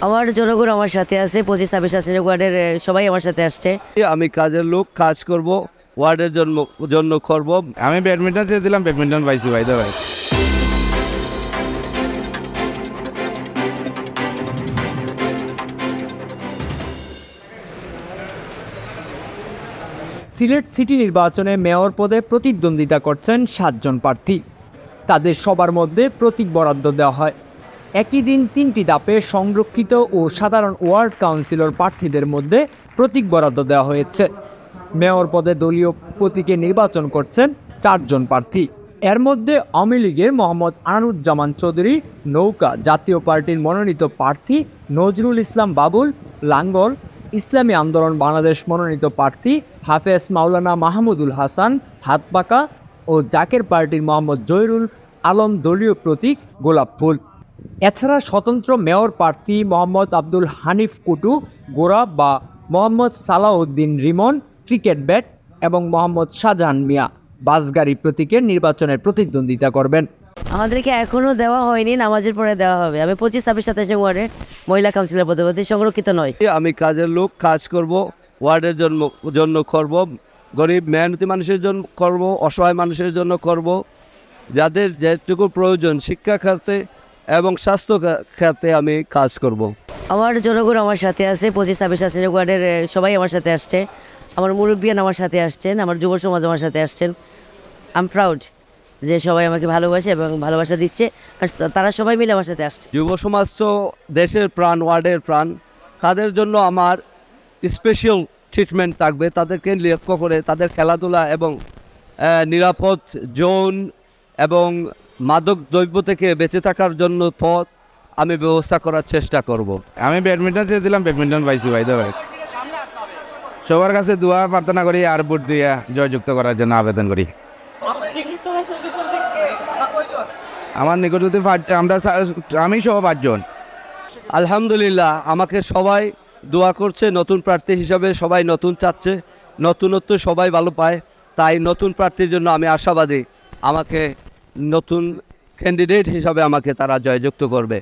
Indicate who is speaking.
Speaker 1: আমার জনগণ আমার সাথে আছে, 25-26 আছে ওয়ার্ডের সবাই আমার সাথে আসছে।
Speaker 2: আমি কাজের লোক, কাজ করব, ওয়ার্ডের জন্য করব।
Speaker 3: আমি ব্যাডমিন্টন চেয়েছিলাম, ব্যাডমিন্টন পাইছি ভাই ভাই।
Speaker 4: সিলেট সিটি নির্বাচনে মেয়র পদে প্রতিদ্বন্দ্বিতা করছেন 7 জন প্রার্থী। তাদের সবার মধ্যে প্রতীক বরাদ্দ দেওয়া হয়। একই দিন 3টি ধাপে সংরক্ষিত ও সাধারণ ওয়ার্ড কাউন্সিলর প্রার্থীদের মধ্যে প্রতীক বরাদ্দ দেওয়া হয়েছে। মেয়র পদে দলীয় প্রতীকে নির্বাচন করছেন 4 জন প্রার্থী। এর মধ্যে আওয়ামী লীগের মোহাম্মদ আনারুজ্জামান চৌধুরী নৌকা জাতীয় পার্টির মনোনীত প্রার্থী, নজরুল ইসলাম বাবুল লাঙ্গল ইসলামী আন্দোলন বাংলাদেশ মনোনীত প্রার্থী, হাফেজ মাওলানা মাহমুদুল হাসান হাতপাকা ও জাকের পার্টির মোহাম্মদ জহিরুল আলম দলীয় প্রতীক গোলাপ ফুল। এছাড়া স্বতন্ত্র মেয়র প্রার্থী মোহাম্মদ আব্দুল হানিফ কুটু গোরা বা মোহাম্মদ সালাউদ্দিন রিমন ক্রিকেট ব্যাট এবং মোহাম্মদ শাহজাহান মিয়া বাসগাড়ি প্রতীকের নির্বাচনের প্রতিদ্বন্দ্বিতা করবেন।
Speaker 1: আমাদেরকে এখনো দেওয়া হয়নি, নামাজের পরে দেওয়া হবে। আমি 25-26 ওয়ার্ডের মহিলা কাউন্সিলর পদে সংরক্ষিত নয়।
Speaker 2: আমি কাজের লোক, কাজ করব, ওয়ার্ডের জন্য করব, গরিব মেহনতি মানুষের জন্য করব, অসহায় মানুষের জন্য করব, যাদের যেটুকু প্রয়োজন শিক্ষা খাতে এবং স্বাস্থ্য খাতে আমি কাজ করব।
Speaker 1: আমার জনগণ আমার সাথে আছে, 25-26 ওয়ার্ডের সবাই আমার সাথে আসছে। আমার মুরব্বিয়ান আমার সাথে আসছেন, আমার যুব সমাজ আমার সাথে আসছেন। আই এম প্রাউড যে সবাই আমাকে ভালোবাসে এবং ভালোবাসা দিচ্ছে, আর তারা সবাই মিলে আমার সাথে আসছে।
Speaker 2: যুব সমাজ তো দেশের প্রাণ, ওয়ার্ডের প্রাণ। তাদের জন্য আমার স্পেশাল ট্রিটমেন্ট থাকবে। তাদেরকে লক্ষ্য করে তাদের খেলাধুলা এবং নিরাপদ জোন এবং মাদক দ্রব্য থেকে বেঁচে থাকার জন্য পথ আমি ব্যবস্থা করার চেষ্টা করব।
Speaker 3: আমি ব্যাডমিন্টন চেয়েছিলাম, ব্যাডমিন্টন পাইছি ভাই ভাই। সবার কাছে দোয়া প্রার্থনা করি আর ভোট দিয়ে জয়যুক্ত করার জন্য আবেদন করি। আমার নিকটবর্তী আমি সহ 5 জন।
Speaker 2: আলহামদুলিল্লাহ, আমাকে সবাই দোয়া করছে। নতুন প্রার্থী হিসাবে সবাই নতুন চাচ্ছে, নতুনত্ব সবাই ভালো পায়। তাই নতুন প্রার্থীর জন্য আমি আশাবাদী, আমাকে নতুন ক্যান্ডিডেট হিসাবে আমাকে তারা জয়যুক্ত করবে।